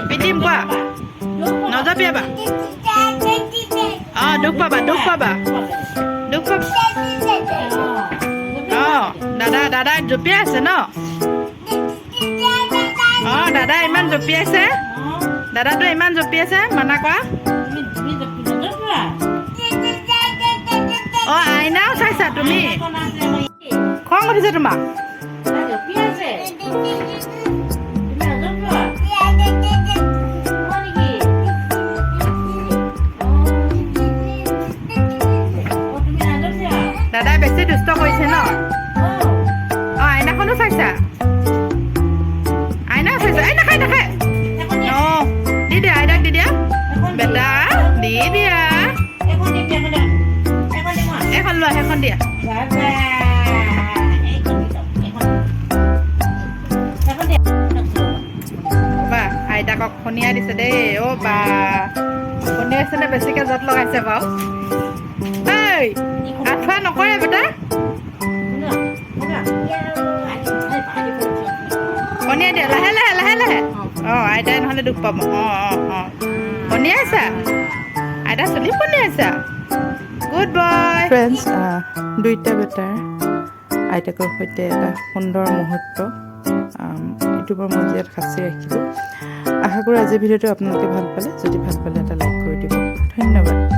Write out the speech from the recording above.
পিটিম কোৱা নজপিয়াবা দুখ পাবা দুখ পাবা দুখ পাবা দাদাই জঁপিয়াই আছে ন দাদা ইমান জঁপিয়াইছে দাদাটো ইমান জঁপিয়াইছে মানা কৰা আইনাও চাইছা তুমি খং উঠিছে তোমাক দাদাই বেছি দুষ্ট কৰিছে ন আইনাখনো চাইছা আইনাও চাইছা এই নাখায় নাখায় দি দিয়া আইতাক দি দিয়া বেটা দি দিয়া এখন লোৱা সেইখন দিয়া বা আইতাকক শুনিয়াই দিছে দেই বা শুনিয়াইছে নে বেছিকে যত লগাইছে বাৰু আঠুৱা নকৰে বেটা শুনিয়াই দিয়া লাহে লাহে লাহে লাহে আইতাই নহ'লে দুখ পাব শুনিয়াইছা আইতা চলি শুনিয়াইছা গুড বয় ফ্ৰেণ্ডছ দুইটা বেটাৰ আইতাকৰ সৈতে এটা সুন্দৰ মুহূৰ্ত ইউটিউবৰ মজিয়াত সাঁচি ৰাখিলোঁ আশা কৰোঁ আজিৰ ভিডিঅ'টো আপোনালোকে ভাল পালে যদি ভাল পালে এটা লাইক কৰি দিব ধন্যবাদ